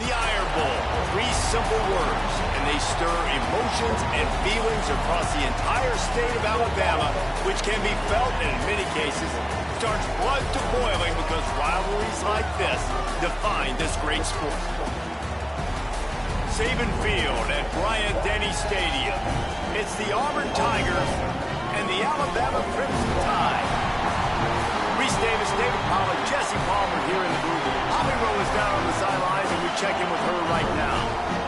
The Iron Bowl, 3 simple words, and they stir emotions and feelings across the entire state of Alabama, which can be felt and in many cases starts blood to boiling because rivalries like this define this great sport. Saban Field at Bryant-Denny Stadium. It's the Auburn Tigers and the Alabama Crimson Tide. Reese Davis, David Pollack, Jesse Palmer here in the booth. Holly Rowe is down on the sidelines, and we check in with her right now.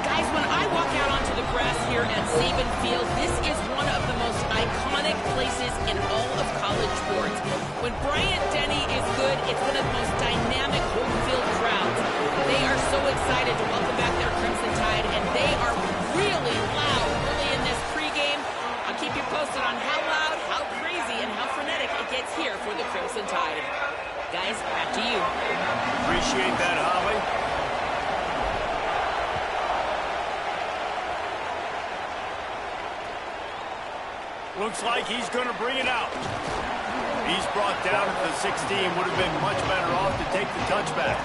Guys, when I walk out onto the grass here at Saban Field, this is one of the most iconic places in all of college sports. When Bryant-Denny is good, it's one of the most dynamic home field crowds. They are so excited to welcome back their Crimson Tide, and they are really loud early in this pregame. I'll keep you posted on how loud, how crazy, and how frenetic it gets here for the Crimson Tide. Guys, back to you. Appreciate that, Holly. Looks like he's going to bring it out. He's brought down at the 16. Would have been much better off to take the touchback.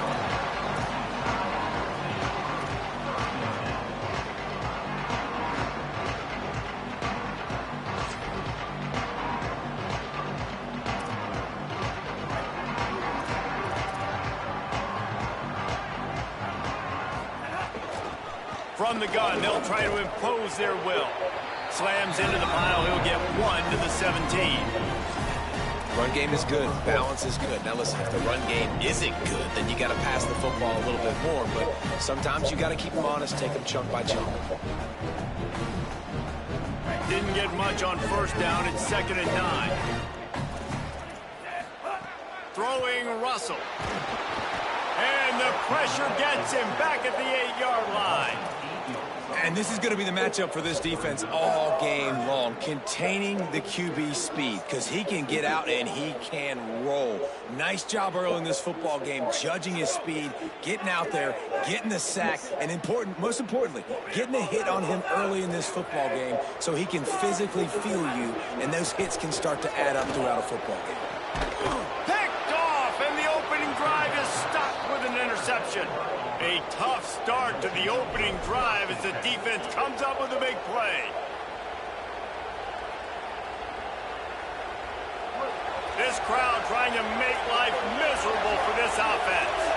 From the gun, they'll try to impose their will. Slams into the pile. He'll get 1 to the 17. Run game is good. Balance is good. Now listen, if the run game isn't good, then you got to pass the football a little bit more. But sometimes you got to keep them honest, take them chunk by chunk. Didn't get much on first down. It's 2nd and 9. Throwing Russell. And the pressure gets him back at the 8-yard line. And this is going to be the matchup for this defense all game long, containing the QB speed, because he can get out and he can roll. Nice job early in this football game, judging his speed, getting out there, getting the sack, and most importantly, getting a hit on him early in this football game so he can physically feel you, and those hits can start to add up throughout a football game. Picked off, and the opening drive is stopped with an interception. A tough start to the opening drive as the defense comes up with a big play. This crowd trying to make life miserable for this offense.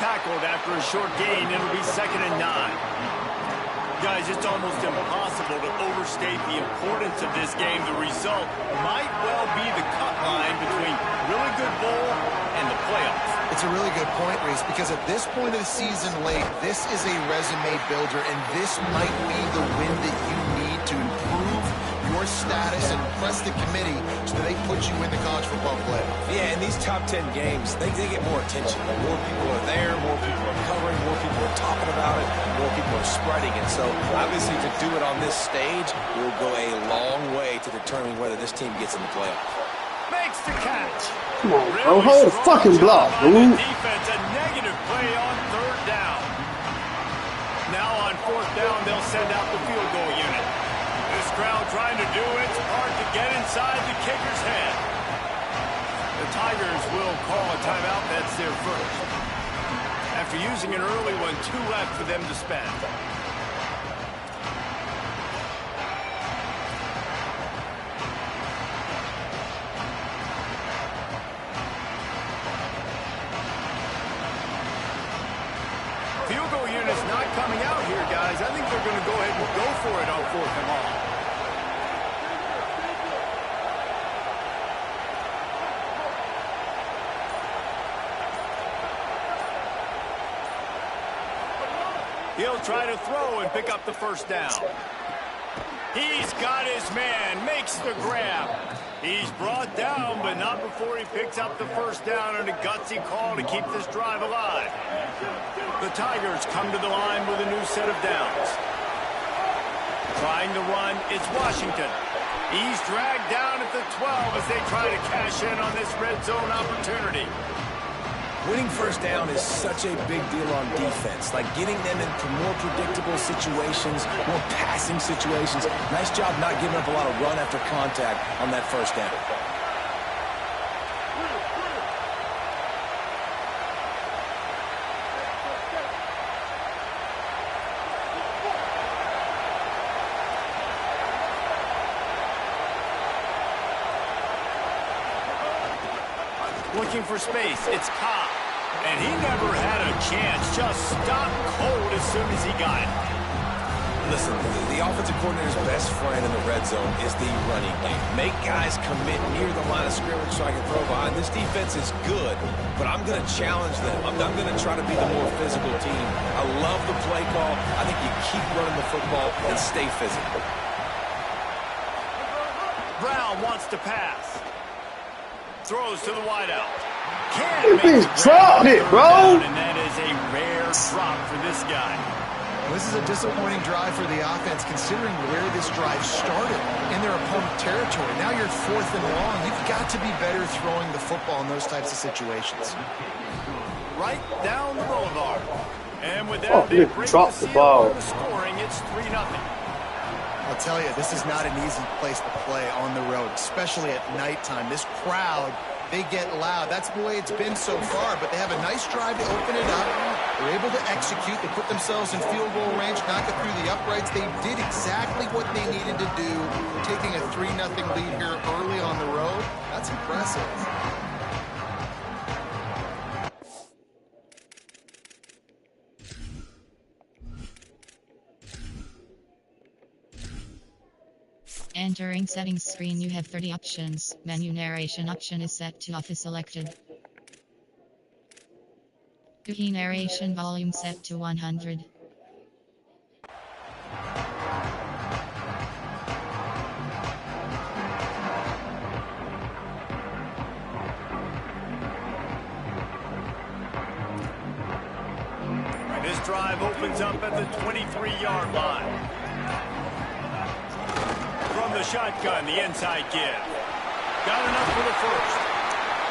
Tackled after a short gain. It'll be 2nd and 9. Guys, it's almost impossible to overstate the importance of this game. The result might well be the cut line between really good bowl and the playoffs. It's a really good point, Reese, because at this point of the season late, this is a resume builder, and this might be the win that you need to improve your status and impress the committee so that they put you in the college football playoff. Yeah, in these top 10 games, they get more attention. More people are there, more people are covering, more people are talking about it, more people are spreading it. So, obviously, to do it on this stage will go a long way to determining whether this team gets in the playoffs. Makes the catch. Come on, bro. Hold the fucking block, dude. Defense, a negative play on 3rd down. Now on 4th down, they'll send out the field goal unit. This crowd trying to do its part to get inside the kicker's head. The Tigers will call a timeout. That's their first. After using an early one, 2 left for them to spend. Field goal unit's not coming out here, guys. I think they're going to go ahead and go for it on 4th and long. He'll try to throw and pick up the 1st down. He's got his man, makes the grab. He's brought down, but not before he picks up the 1st down and a gutsy call to keep this drive alive. The Tigers come to the line with a new set of downs. Trying to run, it's Washington. He's dragged down at the 12 as they try to cash in on this red zone opportunity. Winning first down is such a big deal on defense, like getting them into more predictable situations, more passing situations. Nice job not giving up a lot of run after contact on that first down. Looking for space, it's Cobb. And he never had a chance, just stopped cold as soon as he got it. Listen, the offensive coordinator's best friend in the red zone is the running game. Make guys commit near the line of scrimmage so I can throw behind. This defense is good, but I'm going to challenge them. I'm going to try to be the more physical team. I love the play call. I think you keep running the football and stay physical. Brown wants to pass. Throws to the wideout. He's dropped it, bro. And that is a rare drop for this guy. This is a disappointing drive for the offense, considering where this drive started in their opponent territory. Now you're 4th and long. You've got to be better throwing the football in those types of situations. Right down the boulevard. And with that, they bring dropped the ball. Scoring, it's 3-0. I'll tell you, this is not an easy place to play on the road, especially at nighttime. This crowd, they get loud. That's the way it's been so far, but they have a nice drive to open it up. They're able to execute. They put themselves in field goal range, knock it through the uprights. They did exactly what they needed to do, taking a 3-0 lead here early on the road. That's impressive. Entering settings screen, you have 30 options. Menu narration option is set to off is selected. Key narration volume set to 100. This drive opens up at the 23-yard line. From the shotgun, the inside give. Got enough for the first.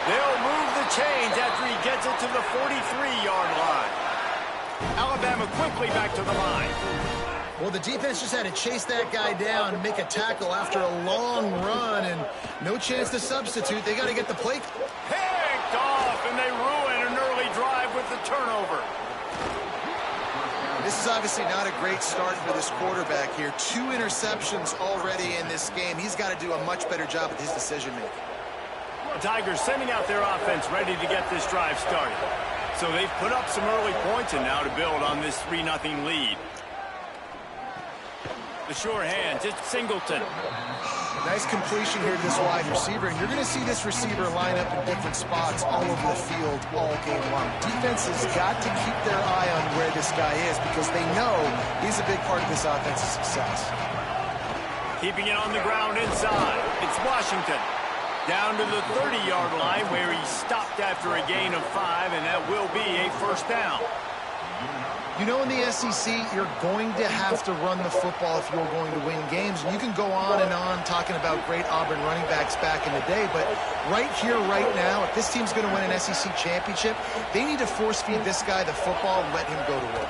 They'll move the chains after he gets it to the 43-yard line. Alabama quickly back to the line. Well, the defense just had to chase that guy down and make a tackle after a long run, and no chance to substitute. They got to get the play. Picked off, and they ruin an early drive with the turnover. This is obviously not a great start for this quarterback here. 2 interceptions already in this game. He's got to do a much better job with his decision-making. Tigers sending out their offense ready to get this drive started. So they've put up some early points, and now to build on this 3-0 lead. The sure hands, it's Singleton. Nice completion here to this wide receiver, and you're going to see this receiver line up in different spots all over the field all game long. Defense has got to keep their eye on where this guy is because they know he's a big part of this offense's success. Keeping it on the ground inside. It's Washington. Down to the 30-yard line where he stopped after a gain of 5, and that will be a first down. You know, in the SEC, you're going to have to run the football if you're going to win games. And you can go on and on talking about great Auburn running backs back in the day, but right here, right now, if this team's going to win an SEC championship, they need to force-feed this guy the football and let him go to work.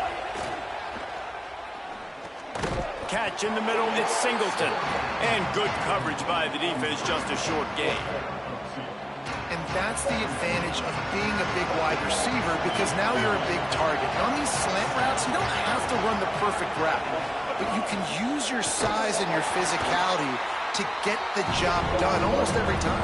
Catch in the middle, it's Singleton. And good coverage by the defense, just a short gain. And that's the advantage of being a big wide receiver because now you're a big target. On these slant routes, you don't have to run the perfect route, but you can use your size and your physicality to get the job done almost every time.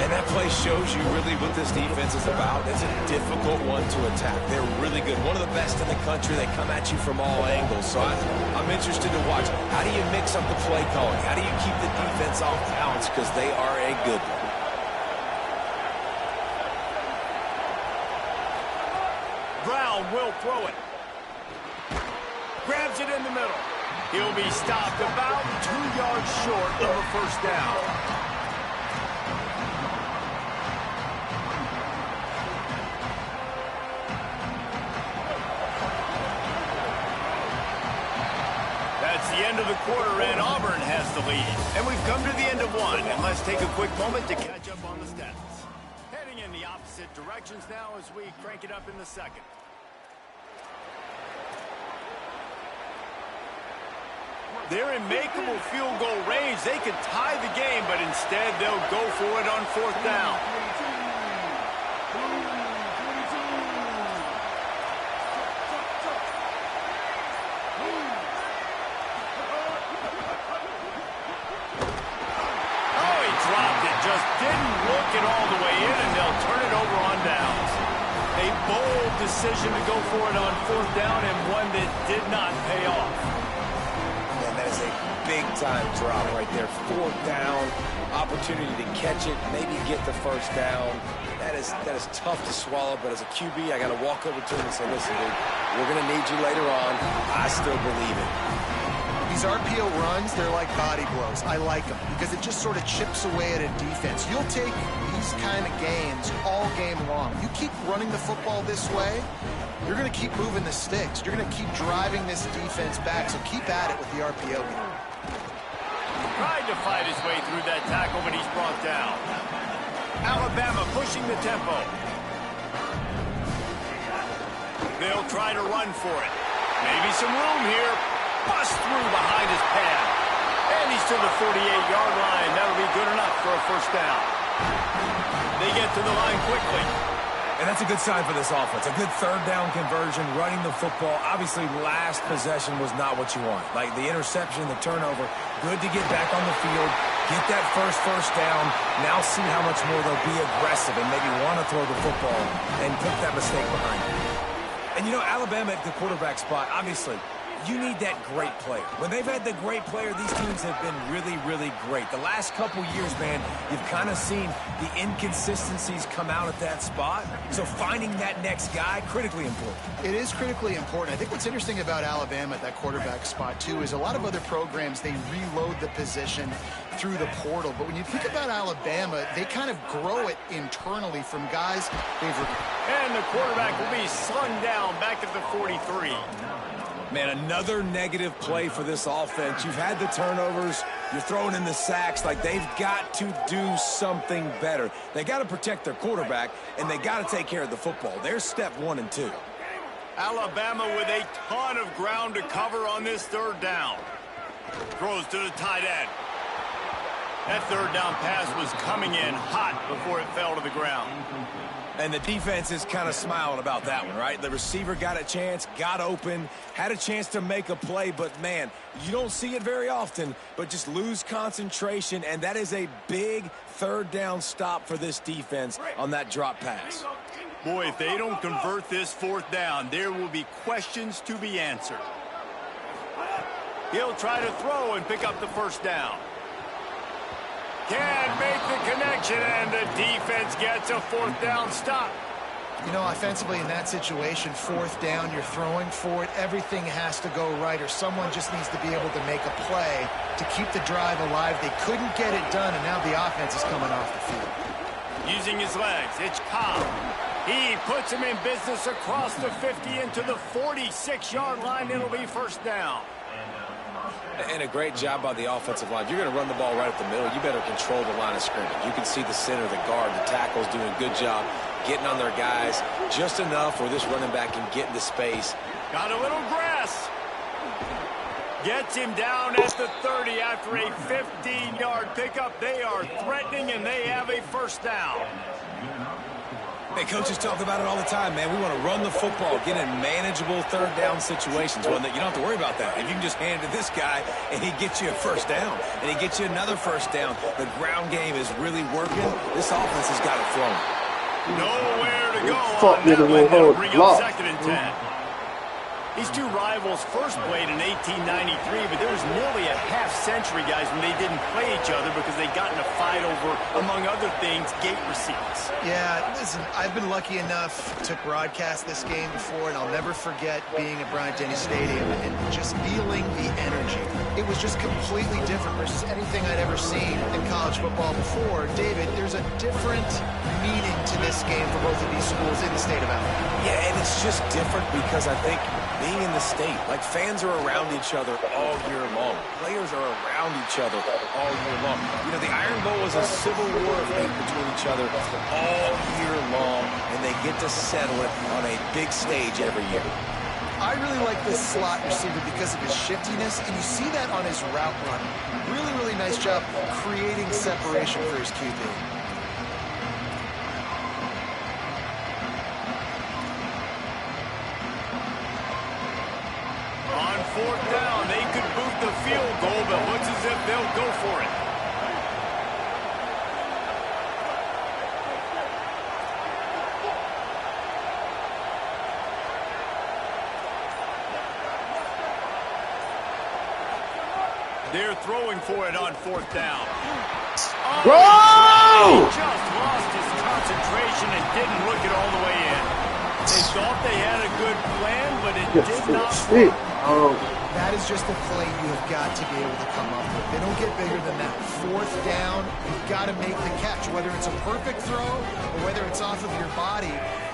And that play shows you really what this defense is about. It's a difficult one to attack. They're really good. One of the best in the country. They come at you from all angles. So I'm interested to watch. How do you mix up the play calling? How do you keep the defense off balance? Because they are a good one. Brown will throw it. Grabs it in the middle. He'll be stopped about 2 yards short of a first down. That's the end of the quarter, and Auburn has the lead. And we've come to the end of one, and let's take a quick moment to catch up on the stats. Heading in the opposite directions now as we crank it up in the second. They're in makeable field goal range. They could tie the game, but instead they'll go for it on fourth down. Oh, he dropped it. Just didn't look it all the way in, and they'll turn it over on downs. A bold decision to go for it on fourth down, and one that did not pay off. That is a big-time drop right there. Fourth down, opportunity to catch it, maybe get the first down. That is tough to swallow, but as a QB, I got to walk over to him and say, listen, dude, we're going to need you later on. I still believe it. These RPO runs, they're like body blows. I like them because it just sort of chips away at a defense. You'll take these kind of games all game long. You keep running the football this way, you're going to keep moving the sticks. You're going to keep driving this defense back, so keep at it with the RPO game. Tried to fight his way through that tackle, but he's brought down. Alabama pushing the tempo. They'll try to run for it. Maybe some room here. Bust through behind his pad. And he's to the 48-yard line. That'll be good enough for a first down. They get to the line quickly. And that's a good sign for this offense. A good third down conversion, running the football. Obviously, last possession was not what you want. Like the interception, the turnover. Good to get back on the field, get that first down. Now see how much more they'll be aggressive and maybe want to throw the football and put that mistake behind them. And, you know, Alabama at the quarterback spot, obviously, you need that great player. When they've had the great player, these teams have been really, really great. The last couple years, man, you've kind of seen the inconsistencies come out at that spot. So finding that next guy, critically important. It is critically important. I think what's interesting about Alabama at that quarterback spot, too, is a lot of other programs, they reload the position through the portal. But when you think about Alabama, they kind of grow it internally from guys they've... And the quarterback will be slung down back at the 43. Man, another negative play for this offense. You've had the turnovers. You're throwing in the sacks. Like, they've got to do something better. They got to protect their quarterback, and they got to take care of the football. There's step 1 and 2. Alabama with a ton of ground to cover on this third down. Throws to the tight end. That third down pass was coming in hot before it fell to the ground. And the defense is kind of smiling about that one, right? The receiver got a chance, got open, had a chance to make a play, but, man, you don't see it very often, but just lose concentration, and that is a big third down stop for this defense on that drop pass. Boy, if they don't convert this fourth down, there will be questions to be answered. He'll try to throw and pick up the first down. Can't make the connection, and the defense gets a fourth down stop. You know, offensively in that situation, fourth down, you're throwing for it, everything has to go right, or someone just needs to be able to make a play to keep the drive alive. They couldn't get it done, and now the offense is coming off the field. Using his legs, it's Cobb. He puts him in business across the 50 into the 46-yard line. It'll be first down. And a great job by the offensive line. You're going to run the ball right at the middle. You better control the line of scrimmage. You can see the center, the guard, the tackles doing a good job getting on their guys just enough where this running back can get into space. Got a little grass. Gets him down at the 30 after a 15-yard pickup. They are threatening, and they have a first down. Hey, coaches talk about it all the time, man. We want to run the football, get in manageable third down situations. Well, you don't have to worry about that. If you can just hand it to this guy, and he gets you a first down, and he gets you another first down, the ground game is really working. This offense has got it flowing. Nowhere to go Fuck, on that one. That'll bring up block. 2nd and 10. These two rivals first played in 1893, but there was nearly a half-century, guys, when they didn't play each other because they got in a fight over, among other things, gate receipts. Yeah, listen, I've been lucky enough to broadcast this game before, and I'll never forget being at Bryant-Denny Stadium and just feeling the energy. It was just completely different versus anything I'd ever seen in college football before. David, there's a different meaning to this game for both of these schools in the state of Alabama. Yeah, and it's just different because I think being in the state, like fans are around each other all year long. Players are around each other all year long. You know, the Iron Bowl is a civil war of hate between each other all year long, and they get to settle it on a big stage every year. I really like this slot receiver because of his shiftiness, and you see that on his route run. Really, really nice job creating separation for his QB. On fourth down, they could boot the field goal, but looks as if they'll go for it. They're throwing for it on fourth down. Bro! He just lost his concentration and didn't look it all the way in. They thought they had a good plan, but it did not work. That is just a play you have got to be able to come up with. They don't get bigger than that. Fourth down, you've got to make the catch. Whether it's a perfect throw or whether it's off of your body,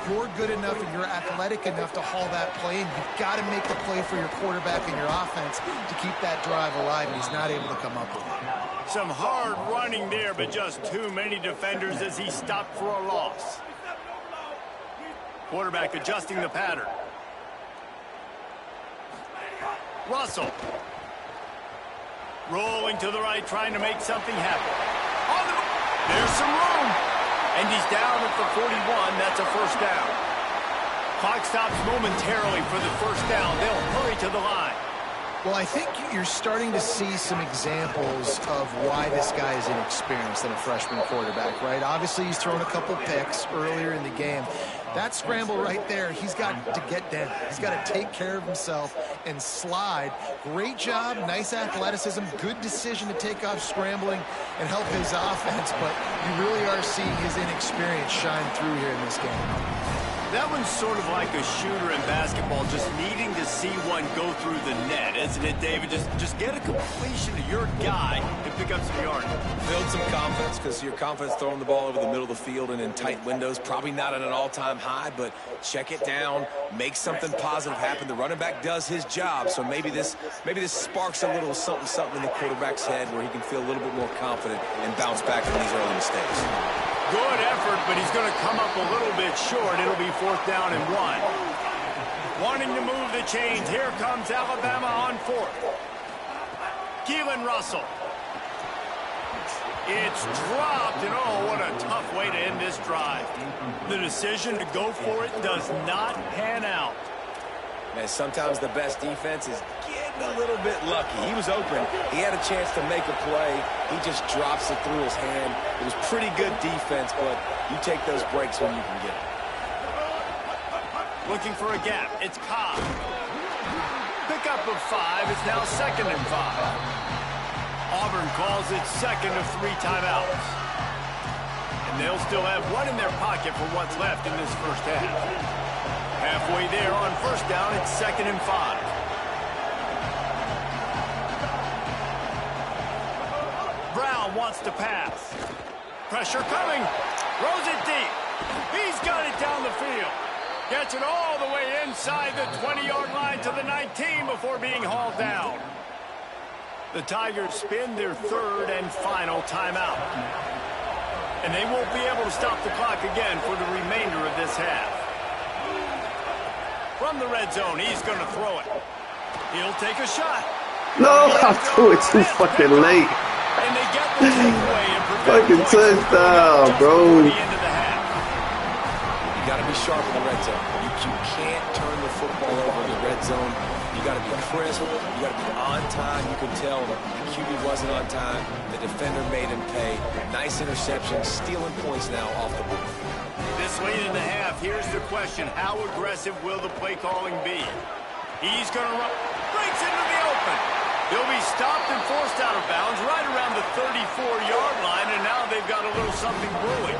you're good enough and you're athletic enough to haul that play, and you've got to make the play for your quarterback and your offense to keep that drive alive, and he's not able to come up with it. Some hard running there, but just too many defenders as he stopped for a loss. Quarterback adjusting the pattern. Russell. Rolling to the right, trying to make something happen. There's some room. And he's down at the 41. That's a first down. Clock stops momentarily for the first down. They'll hurry to the line. Well, I think you're starting to see some examples of why this guy is inexperienced than a freshman quarterback, right? Obviously, he's thrown a couple picks earlier in the game. That scramble right there, he's got to get down. He's got to take care of himself and slide. Great job, nice athleticism, good decision to take off scrambling and help his offense, but you really are seeing his inexperience shine through here in this game. That one's sort of like a shooter in basketball, just needing to see one go through the net, isn't it, David? Just get a completion to your guy and pick up some yardage. Build some confidence, because your confidence throwing the ball over the middle of the field and in tight windows, probably not at an all-time high, but check it down, make something positive happen. The running back does his job, so maybe this sparks a little something in the quarterback's head where he can feel a little bit more confident and bounce back from these early mistakes. Good effort, but he's going to come up a little bit short. It'll be fourth down and 1. Wanting to move the chains. Here comes Alabama on fourth. Keelan Russell. It's dropped, and oh, what a tough way to end this drive. The decision to go for it does not pan out. Man, sometimes the best defense is getting a little bit lucky. He was open. He had a chance to make a play. He just drops it through his hand. It was pretty good defense, but you take those breaks when you can get them. Looking for a gap. It's Cobb. Pickup of 5 is now 2nd and 5. Auburn calls it 2nd of 3 timeouts. And they'll still have one in their pocket for what's left in this first half. Halfway there on first down, it's 2nd and 5. Brown wants to pass. Pressure coming. Throws it deep. He's got it down the field. Gets it all the way inside the 20-yard line to the 19 before being hauled down. The Tigers spin their 3rd and final timeout. And they won't be able to stop the clock again for the remainder of this half. From the red zone, he's going to throw it. He'll take a shot. No, I threw it too fucking late. And they get the takeaway and prevent Fucking touchdown, bro. The end of the half. You got to be sharp in the red zone. You can't turn the football over in the red zone. You got to be crisp. You got to be on time. You can tell the QB wasn't on time. The defender made him pay. Nice interception, stealing points now off the board. This late in the half, here's the question. How aggressive will the play calling be? He's going to run. Breaks into the open. He'll be stopped and forced out of bounds right around the 34-yard line, and now they've got a little something brewing.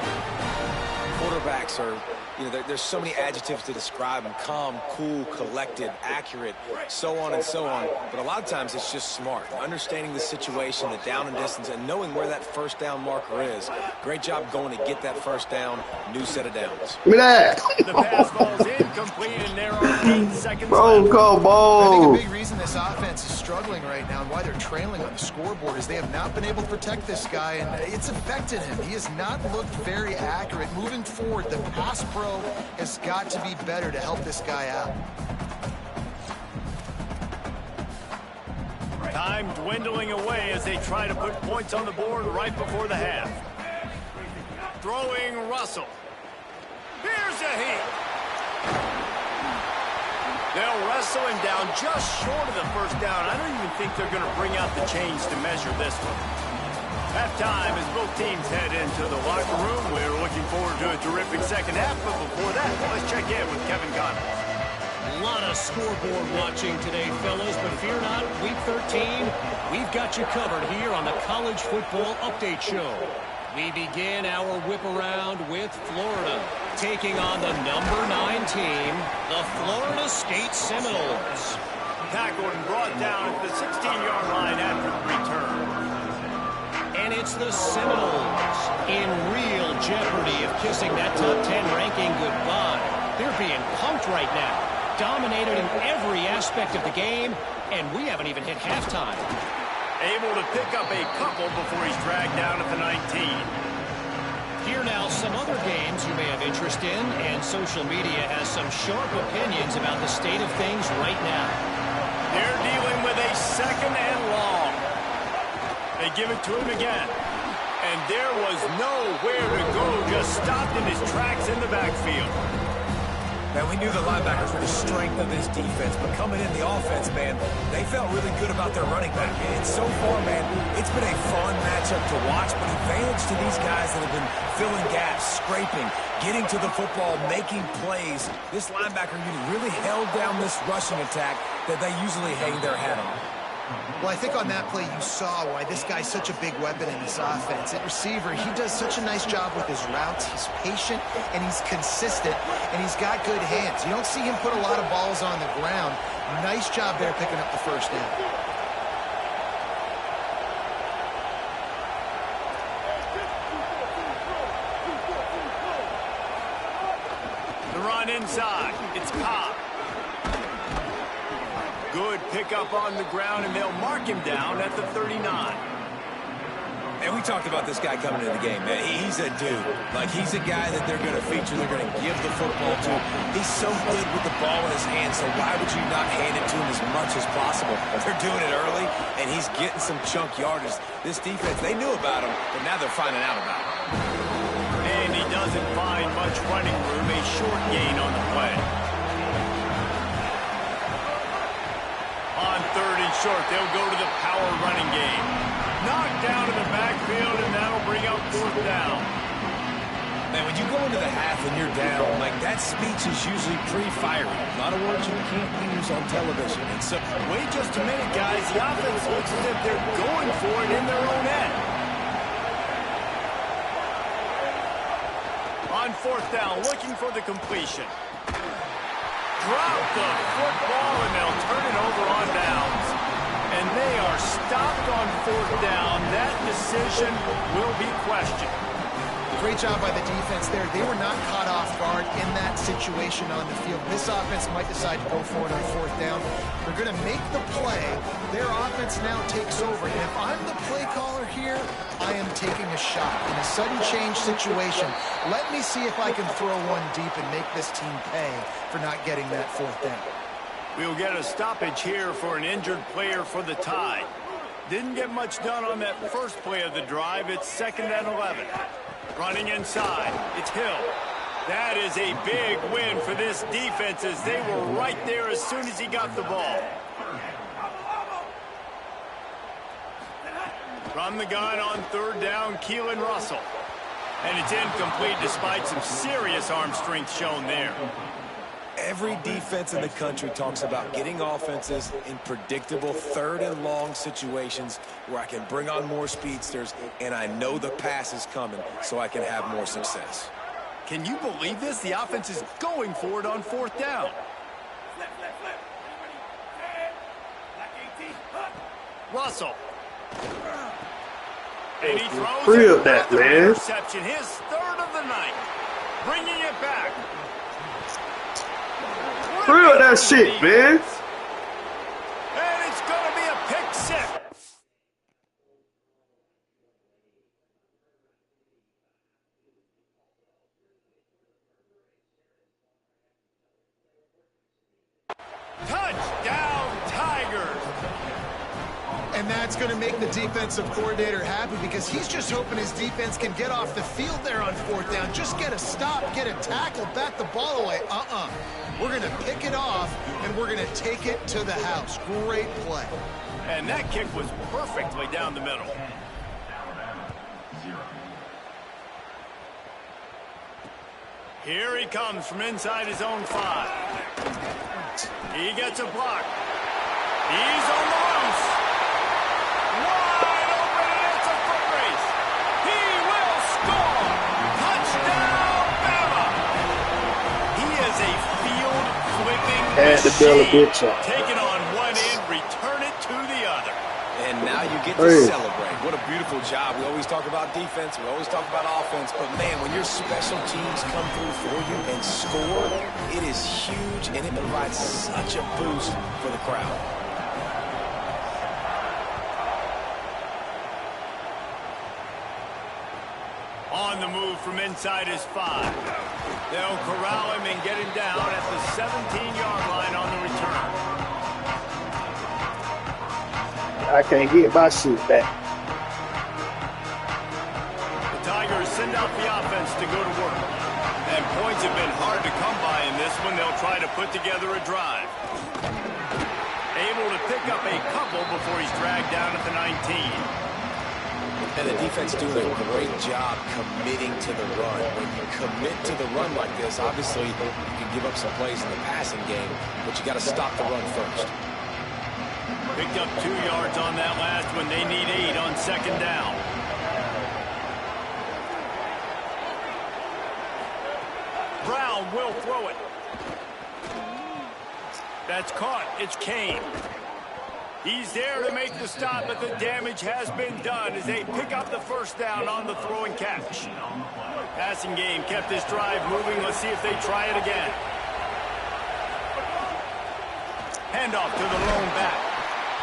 Quarterbacks quarterbacks are, you know, there's so many adjectives to describe them: calm, cool, collected, accurate, so on and so on. But a lot of times it's just smart, understanding the situation, the down and distance, and knowing where that first down marker is. Great job going to get that first down. New set of downs. Give me that. The pass falls incomplete, and there are 8 seconds Bro, left. go I think a ball. big reason this offense is struggling right now and why they're trailing on the scoreboard is they have not been able to protect this guy, and it's affected him. He has not looked very accurate. Moving forward, the pass pro has got to be better to help this guy out. Time dwindling away as they try to put points on the board right before the half. Throwing Russell. Here's a heat. They'll wrestle him down just short of the first down. I don't even think they're going to bring out the chains to measure this one. Halftime as both teams head into the locker room. We're looking forward to a terrific second half, but before that, let's check in with Kevin Connors. A lot of scoreboard watching today, fellas, but fear not, Week 13, we've got you covered here on the College Football Update Show. We begin our whip around with Florida, taking on the number 9 team, the Florida State Seminoles. Tackled and brought down at the 16-yard line after the return. And it's the Seminoles in real jeopardy of kissing that top 10 ranking goodbye. They're being punked right now, dominated in every aspect of the game, and we haven't even hit halftime. Able to pick up a couple before he's dragged down at the 19. Here now, some other games you may have interest in, and social media has some sharp opinions about the state of things right now. They're dealing with a second and long. They give it to him again. And there was nowhere to go, just stopped in his tracks in the backfield. Man, we knew the linebackers were the strength of this defense, but coming in the offense, man, they felt really good about their running back. And so far, man, it's been a fun matchup to watch, but advantage to these guys that have been filling gaps, scraping, getting to the football, making plays. This linebacker unit really held down this rushing attack that they usually hang their hat on. Well, I think on that play you saw why this guy's such a big weapon in this offense. At receiver, he does such a nice job with his routes. He's patient, and he's consistent, and he's got good hands. You don't see him put a lot of balls on the ground. Nice job there picking up the first down. The run inside. It's Cobb. Good pickup on the ground, and they'll mark him down at the 39. And we talked about this guy coming into the game, man. He's a dude. Like, he's a guy that they're going to feature, they're going to give the football to. He's so good with the ball in his hands, so why would you not hand it to him as much as possible? They're doing it early, and he's getting some chunk yardage. This defense, they knew about him, but now they're finding out about him. And he doesn't find much running room, a short gain on the play. On 3rd and short, they'll go to the power running game. Knocked down in the backfield, and that'll bring up 4th down. Man, when you go into the half and you're down, like, that speech is usually pretty fiery. A lot of words you can't use on television. And so, wait just a minute, guys. The offense looks as if they're going for it in their own end. On 4th down, looking for the completion. Drop the football, and they'll turn it over on downs. And they are stopped on 4th down. That decision will be questioned. Great job by the defense there. They were not caught off guard in that situation on the field. This offense might decide to go for it on 4th down. They're going to make the play. Their offense now takes over. And if I'm the play caller here, I am taking a shot. In a sudden change situation, let me see if I can throw one deep and make this team pay for not getting that 4th down. We'll get a stoppage here for an injured player for the Tide. Didn't get much done on that first play of the drive. It's 2nd and 11. Running inside, it's Hill. That is a big win for this defense as they were right there as soon as he got the ball. From the gun on 3rd down, Keelan Russell. And it's incomplete despite some serious arm strength shown there. every defense in the country talks about getting offenses in predictable 3rd and long situations where I can bring on more speedsters and I know the pass is coming so I can have more success. Can you believe this? The offense is going for it on 4th down. Russell. And he throws Real that, man. Interception, his 3rd of the night. Bringing it back. Real that shit, man. And it's going to be a pick 6. Touchdown, Tigers. And that's going to make the defensive coordinator happy because he's just hoping his defense can get off the field there on 4th down. Just get a stop, get a tackle, bat the ball away. We're going to pick it off, and we're going to take it to the house. Great play. And that kick was perfectly down the middle. Here he comes from inside his own 5. He gets a block. He's on the loose. Wide open, and it's a foot race. He will score. Touchdown, Bama. He is a field-flipping machine. Take it on one end, return it to the other. And now you get to celebrate. What a beautiful job. We always talk about defense. We always talk about offense. But, man, when your special teams come through for you and score, it is huge, and it provides such a boost for the crowd. On the move from inside his 5. They'll corral him and get him down at the 17-yard line on the return. I can't get my shit back. The Tigers send out the offense to go to work. And points have been hard to come by in this one. They'll try to put together a drive. Able to pick up a couple before he's dragged down at the 19. And the defense doing a great job committing to the run. When you commit to the run like this, obviously you can give up some plays in the passing game, but you got to stop the run first. Picked up 2 yards on that last one. They need 8 on 2nd down. Brown will throw it. That's caught. It's Kane. He's there to make the stop, but the damage has been done as they pick up the 1st down on the throw and catch. Passing game kept this drive moving. Let's see if they try it again. Handoff to the lone back.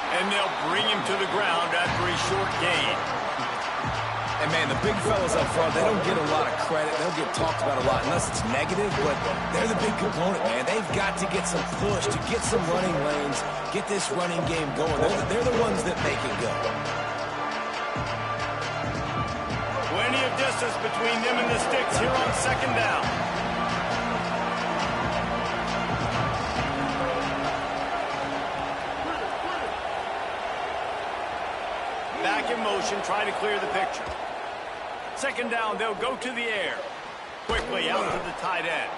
And they'll bring him to the ground after a short gain. And, man, the big fellas up front, they don't get a lot of credit. They'll get talked about a lot unless it's negative, but they're the big component, man. They've got to get some push, to get some running lanes, get this running game going. They're the ones that make it go. Plenty of distance between them and the sticks here on 2nd down. Back in motion, try to clear the picture. 2nd down, they'll go to the air. Quickly out to the tight end.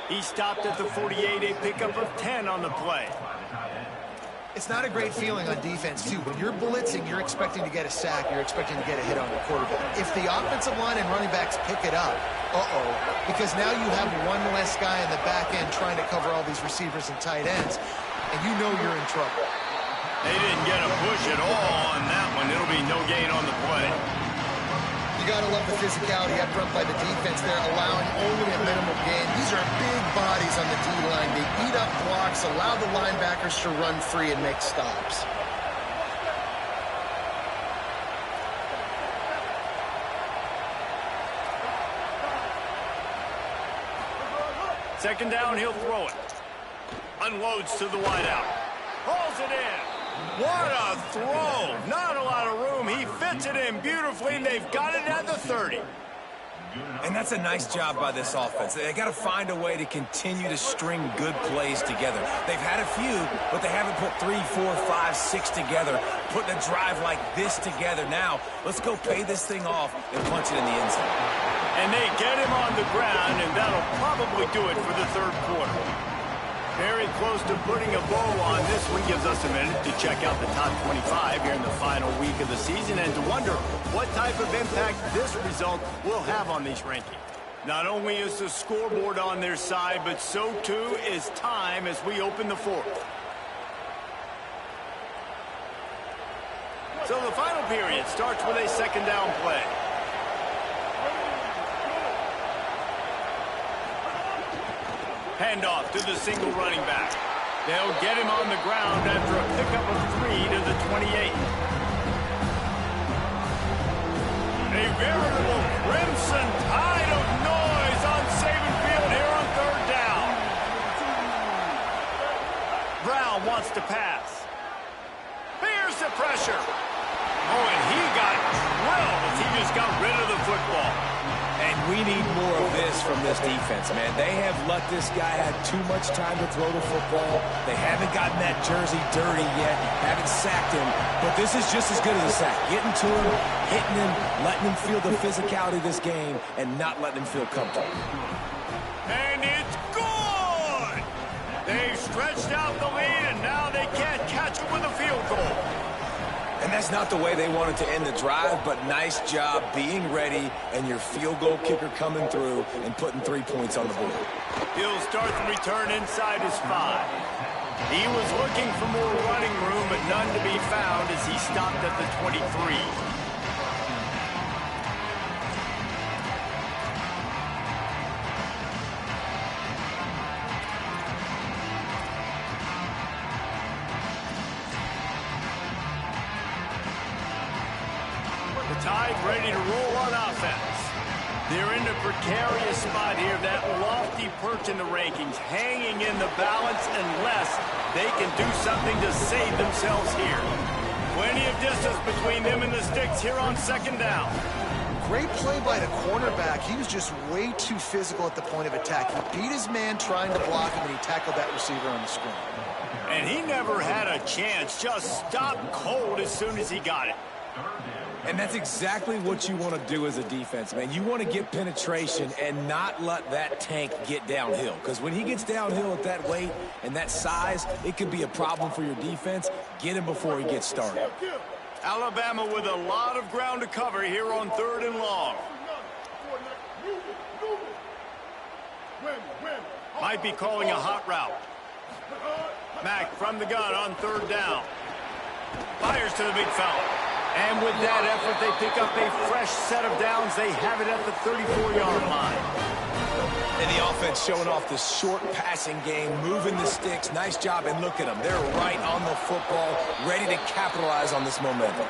He stopped at the 48, a pickup of 10 on the play. It's not a great feeling on defense, too. When you're blitzing, you're expecting to get a sack. You're expecting to get a hit on the quarterback. If the offensive line and running backs pick it up, because now you have one less guy in the back end trying to cover all these receivers and tight ends, and you know you're in trouble. They didn't get a push at all on that one. It'll be no gain on the play. You got to love the physicality up front by the defense. They're allowing only a minimal gain. These are big bodies on the D-line. They eat up blocks, allow the linebackers to run free and make stops. Second down, he'll throw it. Unloads to the wideout. Hauls it in. What a throw. Not a lot of room. He fits it in beautifully, and they've got it at the 30. And that's a nice job by this offense. They got to find a way to continue to string good plays together. They've had a few, but they haven't put 3, 4, 5, 6 together. Putting a drive like this together. Now, let's go pay this thing off and punch it in the end zone. And they get him on the ground, and that'll probably do it for the 3rd quarter. Very close to putting a bow on this one. Gives us a minute to check out the top 25 here in the final week of the season and to wonder what type of impact this result will have on these rankings. Not only is the scoreboard on their side, but so too is time as we open the fourth. So the final period starts with a second down play. Handoff to the single running back. They'll get him on the ground after a pickup of 3 to the 28. A veritable crimson tide of noise on Saban Field here on third down. Brown wants to pass. Here's the pressure. Oh, and he got drilled as he just got rid of the football. And we need more of this from this defense, man. They have let this guy have too much time to throw the football. They haven't gotten that jersey dirty yet, haven't sacked him. But this is just as good as a sack. Getting to him, hitting him, letting him feel the physicality of this game, and not letting him feel comfortable. And it's good! They've stretched out the lead, and now they can't catch it with a field goal. And that's not the way they wanted to end the drive, but nice job being ready and your field goal kicker coming through and putting 3 points on the board. He'll start the return inside his 5. He was looking for more running room, but none to be found as he stopped at the 23. Tide ready to roll on offense. They're in a precarious spot here, that lofty perch in the rankings, hanging in the balance unless they can do something to save themselves here. Plenty of distance between them and the sticks here on second down. Great play by the cornerback. He was just way too physical at the point of attack. He beat his man trying to block him, and he tackled that receiver on the screen. And he never had a chance, just stopped cold as soon as he got it. And that's exactly what you want to do as a defense, man. You want to get penetration and not let that tank get downhill. Because when he gets downhill at that weight and that size, it could be a problem for your defense. Get him before he gets started. Alabama with a lot of ground to cover here on third and long. Might be calling a hot route. Mack from the gun on third down. Fires to the big fella. And with that effort, they pick up a fresh set of downs. They have it at the 34-yard line. And the offense showing off this short passing game, moving the sticks. Nice job, and look at them. They're right on the football, ready to capitalize on this momentum.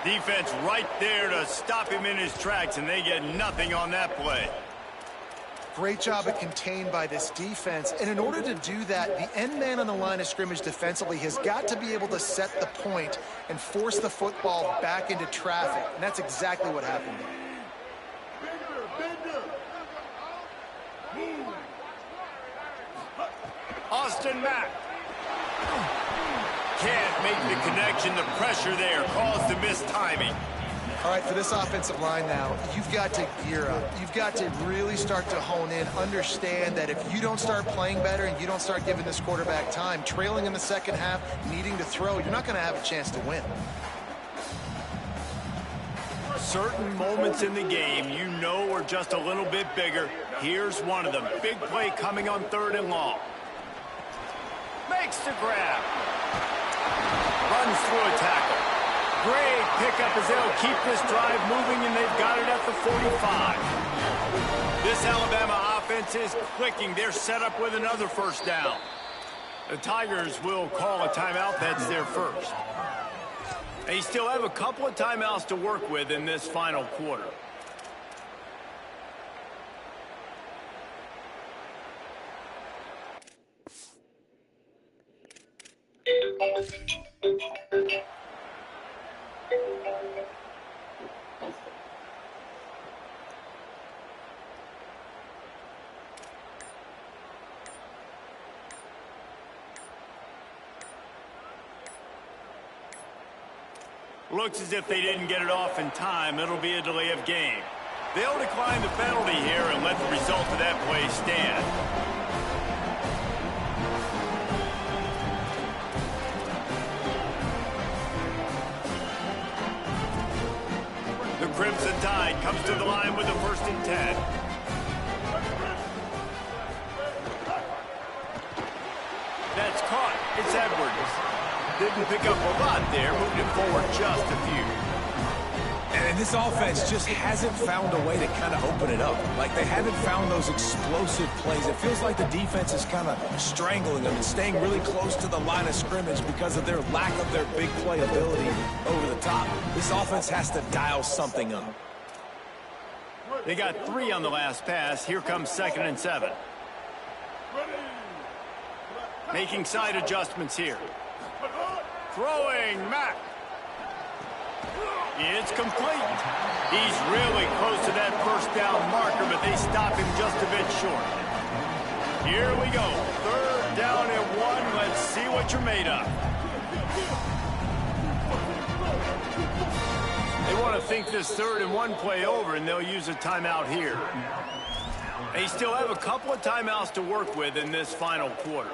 Defense right there to stop him in his tracks, and they get nothing on that play. Great job at contained by this defense. And in order to do that, the end man on the line of scrimmage defensively has got to be able to set the point and force the football back into traffic. And that's exactly what happened. Austin Mack. Can't make the connection. The pressure there caused the missed timing. All right, for this offensive line now, you've got to gear up. You've got to really start to hone in, understand that if you don't start playing better and you don't start giving this quarterback time, trailing in the second half, needing to throw, you're not going to have a chance to win. Certain moments in the game you know are just a little bit bigger. Here's one of them. Big play coming on third and long. Makes the grab. Runs through a tackle. Great pickup as they'll keep this drive moving, and they've got it at the 45. This Alabama offense is clicking. They're set up with another first down. The Tigers will call a timeout. That's their first. They still have a couple of timeouts to work with in this final quarter. Looks as if they didn't get it off in time. It'll be a delay of game. They'll decline the penalty here and let the result of that play stand. The Crimson Tide comes to the line with a 1st and 10. It's Edwards. Didn't pick up a lot there, moved it forward just a few. And this offense just hasn't found a way to kind of open it up. Like, they haven't found those explosive plays. It feels like the defense is kind of strangling them and staying really close to the line of scrimmage because of their lack of their big play ability over the top. This offense has to dial something up. They got 3 on the last pass. Here comes 2nd and 7. Making side adjustments here. Throwing, Mack. It's complete. He's really close to that first down marker, but they stop him just a bit short. Here we go. 3rd down and 1. Let's see what you're made of. They want to think this 3rd and 1 play over, and they'll use a timeout here. They still have a couple of timeouts to work with in this final quarter.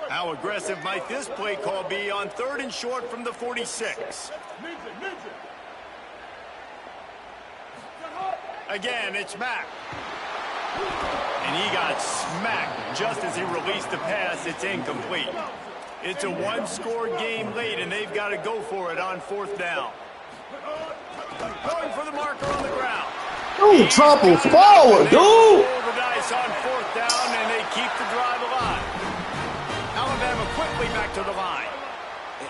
How aggressive might this play call be on 3rd and short from the 46? Again, it's Mack. And he got smacked just as he released the pass. It's incomplete. It's a 1-score game late, and they've got to go for it on 4th down. Going for the marker on the ground. Don't topple forward, dude. Roll the dice on 4th down, and they keep the drive alive. Alabama quickly back to the line.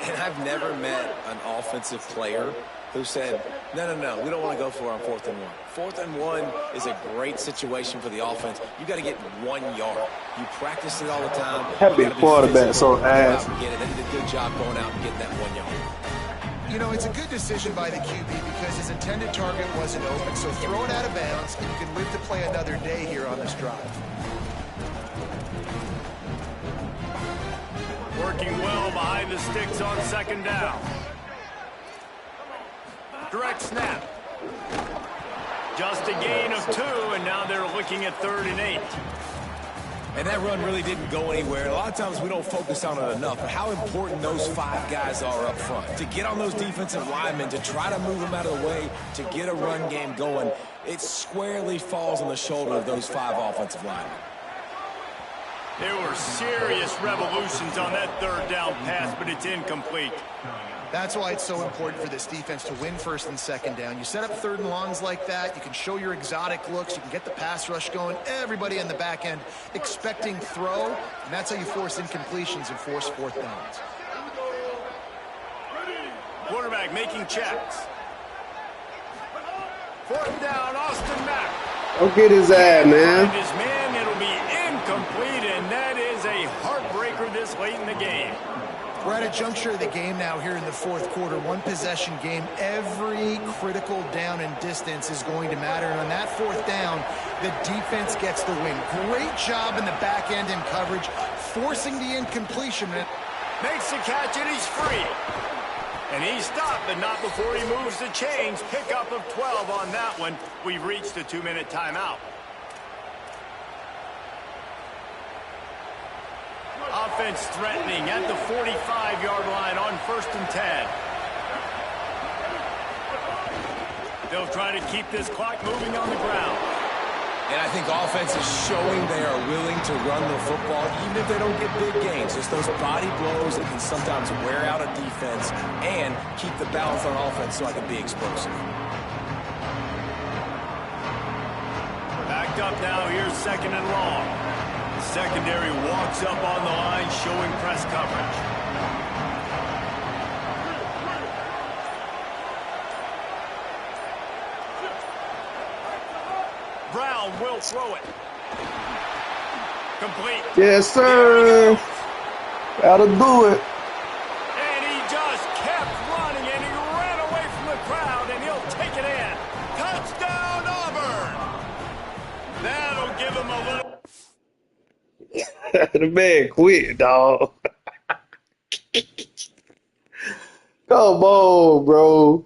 And I've never met an offensive player who said, no, we don't want to go for it on 4th and 1. 4th and 1 is a great situation for the offense. You got to get 1 yard. You practice it all the time. Happy quarterback, so ass. Get it. They did a good job going out and getting that 1 yard. You know, it's a good decision by the QB because his intended target wasn't open. So throw it out of bounds, and you can live to play another day here on this drive. Working well behind the sticks on 2nd down. Direct snap. Just a gain of 2, and now they're looking at 3rd and 8. And that run really didn't go anywhere. A lot of times we don't focus on it enough, but how important those 5 guys are up front. To get on those defensive linemen, to try to move them out of the way, to get a run game going, it squarely falls on the shoulder of those 5 offensive linemen. There were serious revolutions on that 3rd down pass, but it's incomplete. That's why it's so important for this defense to win 1st and 2nd down. You set up 3rd and longs like that, you can show your exotic looks, you can get the pass rush going, everybody in the back end expecting throw, and that's how you force incompletions and force 4th downs. Quarterback making checks. 4th down, Austin Mack. Go get his ass, man. His man, it'll be incomplete, and that is a heartbreaker this late in the game. We're at a juncture of the game now here in the 4th quarter. 1-possession game. Every critical down and distance is going to matter. And on that 4th down, the defense gets the win. Great job in the back end in coverage, forcing the incompletion. Makes the catch, and he's free. And he stopped, but not before he moves the chains. Pickup of 12 on that one. We've reached a 2-minute timeout. Offense threatening at the 45-yard line on 1st and 10. They'll try to keep this clock moving on the ground. And I think offense is showing they are willing to run the football, even if they don't get big gains. Just those body blows that can sometimes wear out a defense and keep the balance on offense so I can be explosive. Backed up now, here's 2nd and long. Secondary walks up on the line, showing press coverage. Brown will throw it. Complete. Yes, sir. Gotta do it. And he just kept running, and he ran away from the crowd, and he'll take it in. Touchdown, Auburn. That'll give him a little... The man quit, dog. Come on, bro.